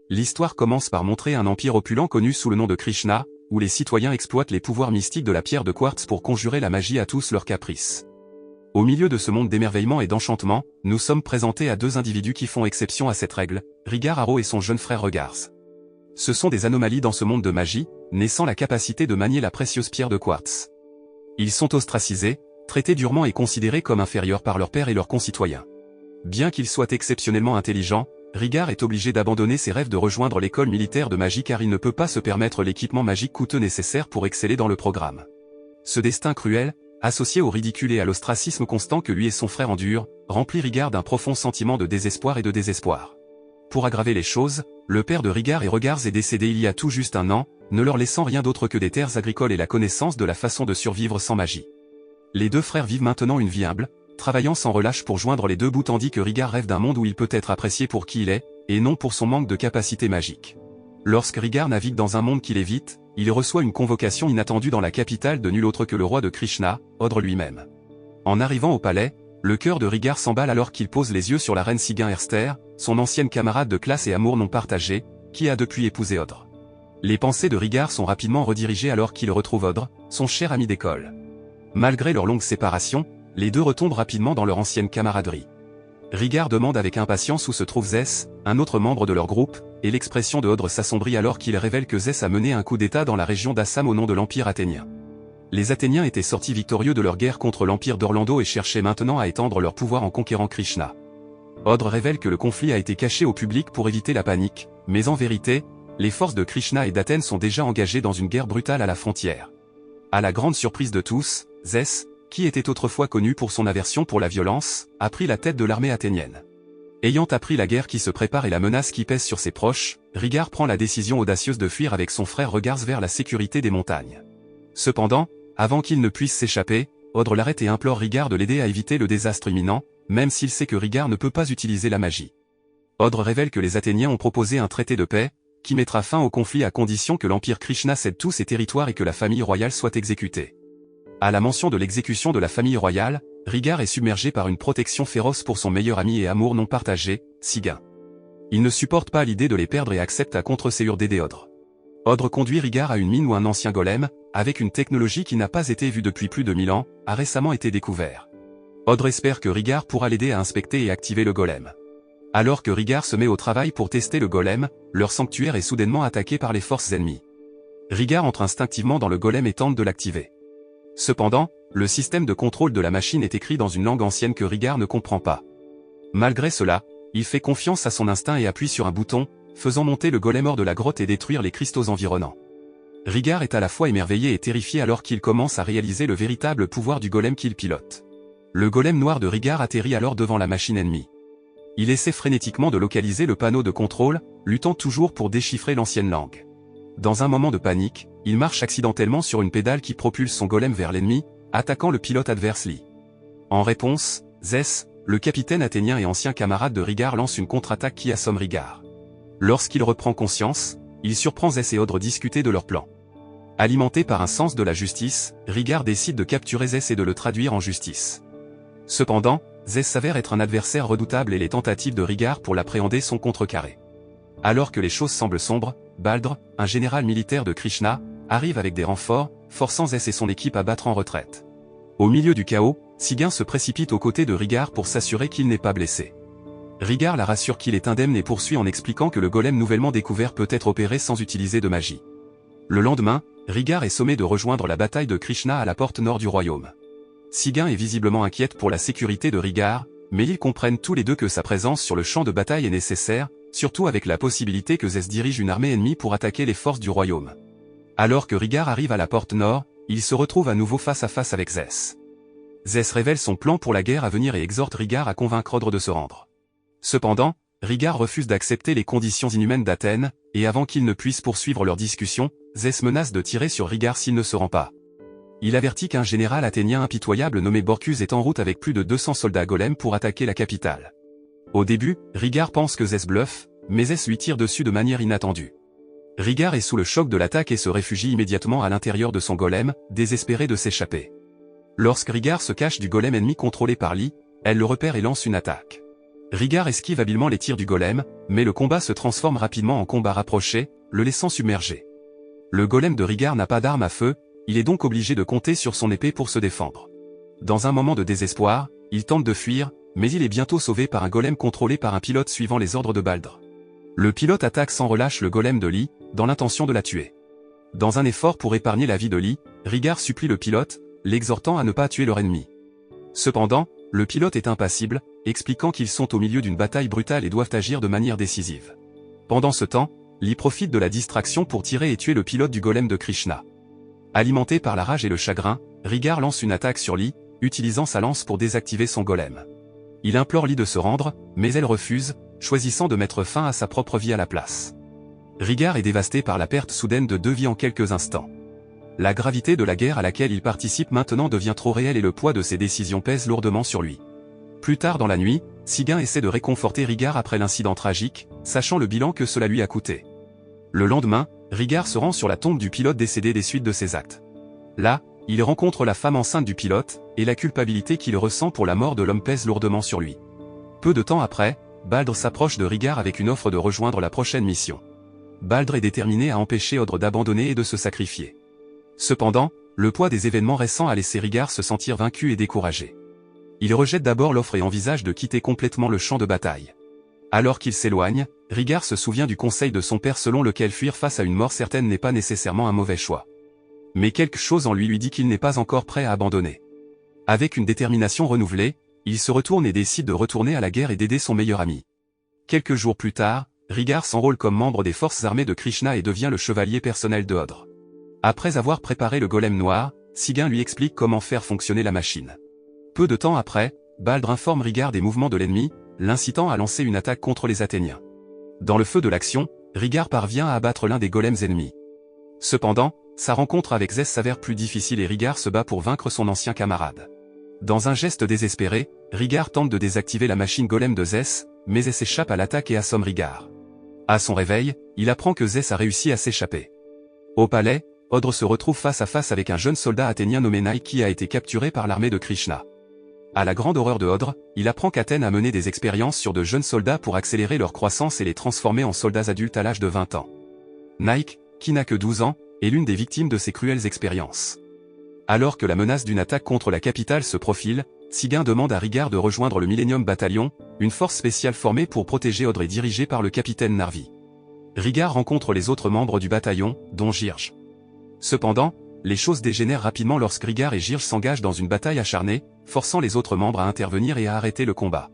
L'histoire commence par montrer un empire opulent connu sous le nom de Krishna, où les citoyens exploitent les pouvoirs mystiques de la pierre de quartz pour conjurer la magie à tous leurs caprices. Au milieu de ce monde d'émerveillement et d'enchantement, nous sommes présentés à deux individus qui font exception à cette règle, Rigar Haro et son jeune frère Regars. Ce sont des anomalies dans ce monde de magie, naissant la capacité de manier la précieuse pierre de quartz. Ils sont ostracisés, traités durement et considérés comme inférieurs par leurs pairs et leurs concitoyens. Bien qu'ils soient exceptionnellement intelligents, Rigar est obligé d'abandonner ses rêves de rejoindre l'école militaire de magie car il ne peut pas se permettre l'équipement magique coûteux nécessaire pour exceller dans le programme. Ce destin cruel, associé au ridicule et à l'ostracisme constant que lui et son frère endurent, remplit Rigar d'un profond sentiment de désespoir et de désespoir. Pour aggraver les choses, le père de Rigar et Regars est décédé il y a tout juste un an, ne leur laissant rien d'autre que des terres agricoles et la connaissance de la façon de survivre sans magie. Les deux frères vivent maintenant une vie humble, travaillant sans relâche pour joindre les deux bouts tandis que Rigar rêve d'un monde où il peut être apprécié pour qui il est, et non pour son manque de capacité magique. Lorsque Rigar navigue dans un monde qu'il évite, il reçoit une convocation inattendue dans la capitale de nul autre que le roi de Krishna, Odre lui-même. En arrivant au palais, le cœur de Rigar s'emballe alors qu'il pose les yeux sur la reine Sigun Erster, son ancienne camarade de classe et amour non partagé, qui a depuis épousé Odre. Les pensées de Rigar sont rapidement redirigées alors qu'il retrouve Odre, son cher ami d'école. Malgré leur longue séparation, les deux retombent rapidement dans leur ancienne camaraderie. Rigar demande avec impatience où se trouve Zès, un autre membre de leur groupe, et l'expression de Odre s'assombrit alors qu'il révèle que Zès a mené un coup d'état dans la région d'Assam au nom de l'Empire athénien. Les Athéniens étaient sortis victorieux de leur guerre contre l'Empire d'Orlando et cherchaient maintenant à étendre leur pouvoir en conquérant Krishna. Odre révèle que le conflit a été caché au public pour éviter la panique, mais en vérité, les forces de Krishna et d'Athènes sont déjà engagées dans une guerre brutale à la frontière. À la grande surprise de tous, Zès, qui était autrefois connu pour son aversion pour la violence, a pris la tête de l'armée athénienne. Ayant appris la guerre qui se prépare et la menace qui pèse sur ses proches, Rigar prend la décision audacieuse de fuir avec son frère Regars vers la sécurité des montagnes. Cependant, avant qu'il ne puisse s'échapper, Odre l'arrête et implore Rigar de l'aider à éviter le désastre imminent, même s'il sait que Rigar ne peut pas utiliser la magie. Odre révèle que les Athéniens ont proposé un traité de paix, qui mettra fin au conflit à condition que l'Empire Krishna cède tous ses territoires et que la famille royale soit exécutée. À la mention de l'exécution de la famille royale, Rigar est submergé par une protection féroce pour son meilleur ami et amour non partagé, Sigun. Il ne supporte pas l'idée de les perdre et accepte à contre-séure d'aider Odre. Odre conduit Rigar à une mine où un ancien golem, avec une technologie qui n'a pas été vue depuis plus de 1000 ans, a récemment été découvert. Odre espère que Rigar pourra l'aider à inspecter et activer le golem. Alors que Rigar se met au travail pour tester le golem, leur sanctuaire est soudainement attaqué par les forces ennemies. Rigar entre instinctivement dans le golem et tente de l'activer. Cependant, le système de contrôle de la machine est écrit dans une langue ancienne que Rigar ne comprend pas. Malgré cela, il fait confiance à son instinct et appuie sur un bouton, faisant monter le golem hors de la grotte et détruire les cristaux environnants. Rigar est à la fois émerveillé et terrifié alors qu'il commence à réaliser le véritable pouvoir du golem qu'il pilote. Le golem noir de Rigar atterrit alors devant la machine ennemie. Il essaie frénétiquement de localiser le panneau de contrôle, luttant toujours pour déchiffrer l'ancienne langue. Dans un moment de panique, il marche accidentellement sur une pédale qui propulse son golem vers l'ennemi, attaquant le pilote adverse Lee. En réponse, Zès, le capitaine athénien et ancien camarade de Rigar lance une contre-attaque qui assomme Rigar. Lorsqu'il reprend conscience, il surprend Zès et Odre discuter de leur plan. Alimenté par un sens de la justice, Rigar décide de capturer Zès et de le traduire en justice. Cependant, Zès s'avère être un adversaire redoutable et les tentatives de Rigar pour l'appréhender sont contrecarrées. Alors que les choses semblent sombres, Baldr, un général militaire de Krishna, arrive avec des renforts, forçant Zès et son équipe à battre en retraite. Au milieu du chaos, Sigun se précipite aux côtés de Rigar pour s'assurer qu'il n'est pas blessé. Rigar la rassure qu'il est indemne et poursuit en expliquant que le golem nouvellement découvert peut être opéré sans utiliser de magie. Le lendemain, Rigar est sommé de rejoindre la bataille de Krishna à la porte nord du royaume. Sigun est visiblement inquiète pour la sécurité de Rigar, mais ils comprennent tous les deux que sa présence sur le champ de bataille est nécessaire, surtout avec la possibilité que Zès dirige une armée ennemie pour attaquer les forces du royaume. Alors que Rigar arrive à la porte nord, il se retrouve à nouveau face à face avec Zès. Zès révèle son plan pour la guerre à venir et exhorte Rigar à convaincre Odre de se rendre. Cependant, Rigar refuse d'accepter les conditions inhumaines d'Athènes, et avant qu'ils ne puissent poursuivre leur discussion, Zès menace de tirer sur Rigar s'il ne se rend pas. Il avertit qu'un général athénien impitoyable nommé Borcus est en route avec plus de 200 soldats golems pour attaquer la capitale. Au début, Rigar pense que Zès bluffe, mais Zès lui tire dessus de manière inattendue. Rigar est sous le choc de l'attaque et se réfugie immédiatement à l'intérieur de son golem, désespéré de s'échapper. Lorsque Rigar se cache du golem ennemi contrôlé par Lee, elle le repère et lance une attaque. Rigard esquive habilement les tirs du golem, mais le combat se transforme rapidement en combat rapproché, le laissant submergé. Le golem de Rigard n'a pas d'arme à feu, il est donc obligé de compter sur son épée pour se défendre. Dans un moment de désespoir, il tente de fuir, mais il est bientôt sauvé par un golem contrôlé par un pilote suivant les ordres de Baldr. Le pilote attaque sans relâche le golem de Lee, dans l'intention de la tuer. Dans un effort pour épargner la vie de Lee, Rigard supplie le pilote, l'exhortant à ne pas tuer leur ennemi. Cependant, le pilote est impassible, expliquant qu'ils sont au milieu d'une bataille brutale et doivent agir de manière décisive. Pendant ce temps, Lee profite de la distraction pour tirer et tuer le pilote du golem de Krishna. Alimenté par la rage et le chagrin, Rigard lance une attaque sur Lee, utilisant sa lance pour désactiver son golem. Il implore Lee de se rendre, mais elle refuse, choisissant de mettre fin à sa propre vie à la place. Rigard est dévasté par la perte soudaine de 2 vies en quelques instants. La gravité de la guerre à laquelle il participe maintenant devient trop réelle et le poids de ses décisions pèse lourdement sur lui. Plus tard dans la nuit, Sigyn essaie de réconforter Rigard après l'incident tragique, sachant le bilan que cela lui a coûté. Le lendemain, Rigard se rend sur la tombe du pilote décédé des suites de ses actes. Là, il rencontre la femme enceinte du pilote, et la culpabilité qu'il ressent pour la mort de l'homme pèse lourdement sur lui. Peu de temps après, Baldr s'approche de Rigard avec une offre de rejoindre la prochaine mission. Baldr est déterminé à empêcher Odr d'abandonner et de se sacrifier. Cependant, le poids des événements récents a laissé Rigard se sentir vaincu et découragé. Il rejette d'abord l'offre et envisage de quitter complètement le champ de bataille. Alors qu'il s'éloigne, Rigard se souvient du conseil de son père selon lequel fuir face à une mort certaine n'est pas nécessairement un mauvais choix. Mais quelque chose en lui dit qu'il n'est pas encore prêt à abandonner. Avec une détermination renouvelée, il se retourne et décide de retourner à la guerre et d'aider son meilleur ami. Quelques jours plus tard, Rigard s'enrôle comme membre des forces armées de Krishna et devient le chevalier personnel de Odr. Après avoir préparé le golem noir, Sigyn lui explique comment faire fonctionner la machine. Peu de temps après, Baldr informe Rigard des mouvements de l'ennemi, l'incitant à lancer une attaque contre les Athéniens. Dans le feu de l'action, Rigard parvient à abattre l'un des golems ennemis. Cependant, sa rencontre avec Zès s'avère plus difficile et Rigard se bat pour vaincre son ancien camarade. Dans un geste désespéré, Rigard tente de désactiver la machine golem de Zès, mais elle s'échappe à l'attaque et assomme Rigard. À son réveil, il apprend que Zès a réussi à s'échapper. Au palais, Odr se retrouve face à face avec un jeune soldat athénien nommé Nike qui a été capturé par l'armée de Krishna. À la grande horreur de Odr, il apprend qu'Athènes a mené des expériences sur de jeunes soldats pour accélérer leur croissance et les transformer en soldats adultes à l'âge de 20 ans. Nike, qui n'a que 12 ans, est l'une des victimes de ces cruelles expériences. Alors que la menace d'une attaque contre la capitale se profile, Sigyn demande à Rigard de rejoindre le Millennium Battalion, une force spéciale formée pour protéger Odr et dirigée par le capitaine Narvi. Rigard rencontre les autres membres du bataillon, dont Girge. Cependant, les choses dégénèrent rapidement lorsque Rigard et Girge s'engagent dans une bataille acharnée, forçant les autres membres à intervenir et à arrêter le combat.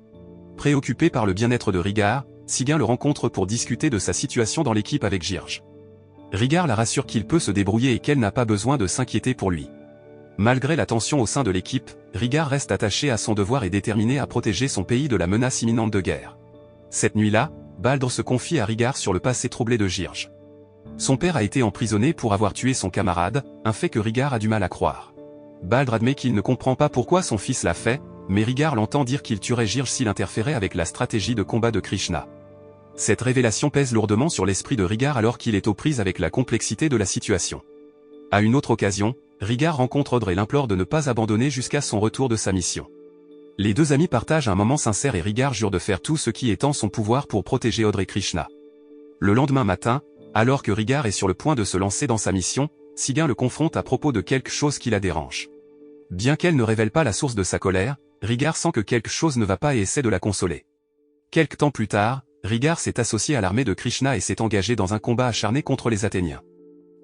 Préoccupé par le bien-être de Rigard, Sigyn le rencontre pour discuter de sa situation dans l'équipe avec Girge. Rigard la rassure qu'il peut se débrouiller et qu'elle n'a pas besoin de s'inquiéter pour lui. Malgré la tension au sein de l'équipe, Rigard reste attaché à son devoir et déterminé à protéger son pays de la menace imminente de guerre. Cette nuit-là, Baldr se confie à Rigard sur le passé troublé de Girge. Son père a été emprisonné pour avoir tué son camarade, un fait que Rigard a du mal à croire. Baldr admet qu'il ne comprend pas pourquoi son fils l'a fait, mais Rigard l'entend dire qu'il tuerait Girge s'il interférait avec la stratégie de combat de Krishna. Cette révélation pèse lourdement sur l'esprit de Rigard alors qu'il est aux prises avec la complexité de la situation. À une autre occasion, Rigard rencontre Odr et l'implore de ne pas abandonner jusqu'à son retour de sa mission. Les deux amis partagent un moment sincère et Rigard jure de faire tout ce qui est en son pouvoir pour protéger Odr et Krishna. Le lendemain matin, alors que Rigard est sur le point de se lancer dans sa mission, Sigyn le confronte à propos de quelque chose qui la dérange. Bien qu'elle ne révèle pas la source de sa colère, Rigard sent que quelque chose ne va pas et essaie de la consoler. Quelque temps plus tard, Rigard s'est associé à l'armée de Krishna et s'est engagé dans un combat acharné contre les Athéniens.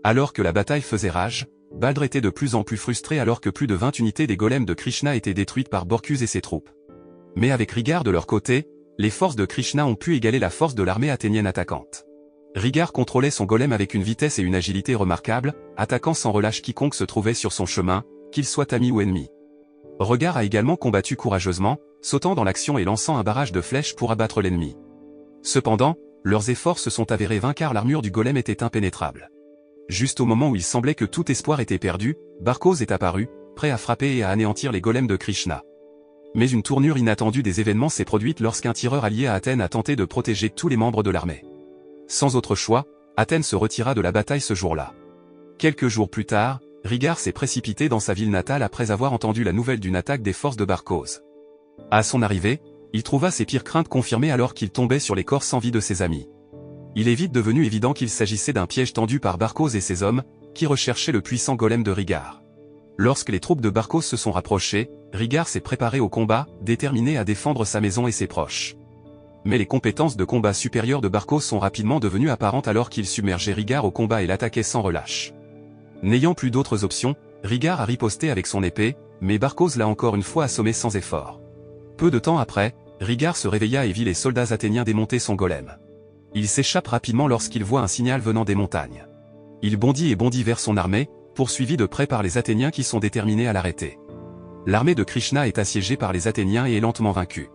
Alors que la bataille faisait rage, Baldr était de plus en plus frustré alors que plus de 20 unités des golems de Krishna étaient détruites par Borkus et ses troupes. Mais avec Rigard de leur côté, les forces de Krishna ont pu égaler la force de l'armée athénienne attaquante. Rigard contrôlait son golem avec une vitesse et une agilité remarquables, attaquant sans relâche quiconque se trouvait sur son chemin, qu'il soit ami ou ennemi. Rigard a également combattu courageusement, sautant dans l'action et lançant un barrage de flèches pour abattre l'ennemi. Cependant, leurs efforts se sont avérés vains car l'armure du golem était impénétrable. Juste au moment où il semblait que tout espoir était perdu, Barkos est apparu, prêt à frapper et à anéantir les golems de Krishna. Mais une tournure inattendue des événements s'est produite lorsqu'un tireur allié à Athènes a tenté de protéger tous les membres de l'armée. Sans autre choix, Athènes se retira de la bataille ce jour-là. Quelques jours plus tard, Rigard s'est précipité dans sa ville natale après avoir entendu la nouvelle d'une attaque des forces de Barkos. À son arrivée, Il trouva ses pires craintes confirmées alors qu'il tombait sur les corps sans vie de ses amis. Il est vite devenu évident qu'il s'agissait d'un piège tendu par Barkos et ses hommes, qui recherchaient le puissant golem de Rhaegar. Lorsque les troupes de Barkos se sont rapprochées, Rhaegar s'est préparé au combat, déterminé à défendre sa maison et ses proches. Mais les compétences de combat supérieures de Barkos sont rapidement devenues apparentes alors qu'il submergeait Rhaegar au combat et l'attaquait sans relâche. N'ayant plus d'autres options, Rhaegar a riposté avec son épée, mais Barkos l'a encore une fois assommé sans effort. Peu de temps après, Rhaegar se réveilla et vit les soldats athéniens démonter son golem. Il s'échappe rapidement lorsqu'il voit un signal venant des montagnes. Il bondit vers son armée, poursuivi de près par les Athéniens qui sont déterminés à l'arrêter. L'armée de Krishna est assiégée par les Athéniens et est lentement vaincue.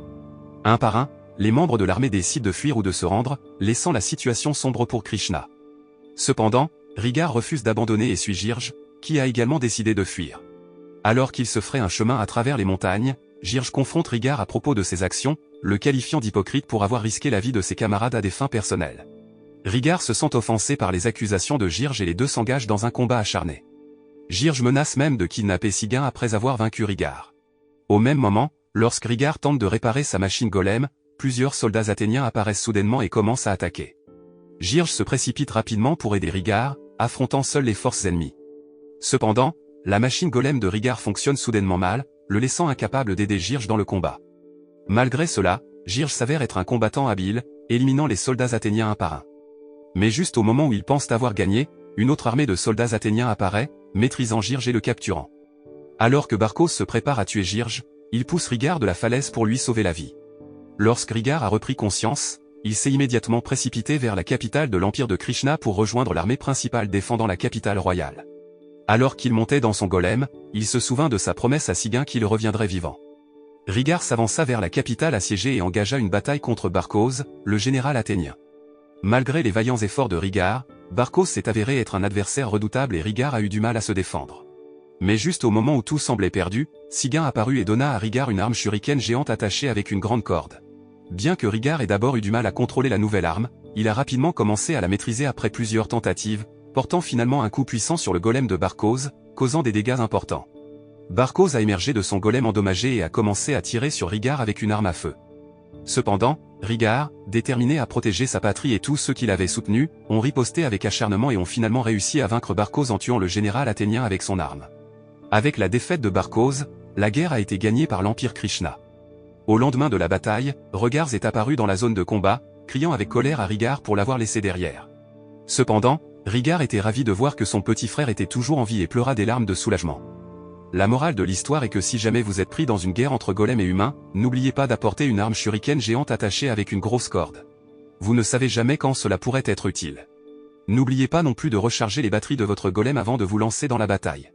Un par un, les membres de l'armée décident de fuir ou de se rendre, laissant la situation sombre pour Krishna. Cependant, Rhaegar refuse d'abandonner et suit Girge, qui a également décidé de fuir. Alors qu'il se ferait un chemin à travers les montagnes, Girge confronte Rhaegar à propos de ses actions, le qualifiant d'hypocrite pour avoir risqué la vie de ses camarades à des fins personnelles. Rhaegar se sent offensé par les accusations de Girge et les deux s'engagent dans un combat acharné. Girge menace même de kidnapper Sigyn après avoir vaincu Rhaegar. Au même moment, lorsque Rhaegar tente de réparer sa machine golem, plusieurs soldats athéniens apparaissent soudainement et commencent à attaquer. Girge se précipite rapidement pour aider Rhaegar, affrontant seules les forces ennemies. Cependant, la machine golem de Rhaegar fonctionne soudainement mal, le laissant incapable d'aider Girge dans le combat. Malgré cela, Girge s'avère être un combattant habile, éliminant les soldats athéniens un par un. Mais juste au moment où ils pensent avoir gagné, une autre armée de soldats athéniens apparaît, maîtrisant Girge et le capturant. Alors que Barkos se prépare à tuer Girge, il pousse Rhaegar de la falaise pour lui sauver la vie. Lorsque Rhaegar a repris conscience, il s'est immédiatement précipité vers la capitale de l'Empire de Krishna pour rejoindre l'armée principale défendant la capitale royale. Alors qu'il montait dans son golem, il se souvint de sa promesse à Sigyn qu'il reviendrait vivant. Rhaegar s'avança vers la capitale assiégée et engagea une bataille contre Barkos, le général athénien. Malgré les vaillants efforts de Rhaegar, Barkos s'est avéré être un adversaire redoutable et Rhaegar a eu du mal à se défendre. Mais juste au moment où tout semblait perdu, Sigyn apparut et donna à Rhaegar une arme shuriken géante attachée avec une grande corde. Bien que Rhaegar ait d'abord eu du mal à contrôler la nouvelle arme, il a rapidement commencé à la maîtriser après plusieurs tentatives, portant finalement un coup puissant sur le golem de Barkos, causant des dégâts importants. Barkos a émergé de son golem endommagé et a commencé à tirer sur Rhaegar avec une arme à feu. Cependant, Rhaegar, déterminé à protéger sa patrie et tous ceux qui l'avaient soutenu, ont riposté avec acharnement et ont finalement réussi à vaincre Barkos en tuant le général athénien avec son arme. Avec la défaite de Barkos, la guerre a été gagnée par l'Empire Krishna. Au lendemain de la bataille, Rhaegar est apparu dans la zone de combat, criant avec colère à Rhaegar pour l'avoir laissé derrière. Cependant, Rhaegar était ravi de voir que son petit frère était toujours en vie et pleura des larmes de soulagement. La morale de l'histoire est que si jamais vous êtes pris dans une guerre entre golems et humains, n'oubliez pas d'apporter une arme shuriken géante attachée avec une grosse corde. Vous ne savez jamais quand cela pourrait être utile. N'oubliez pas non plus de recharger les batteries de votre golem avant de vous lancer dans la bataille.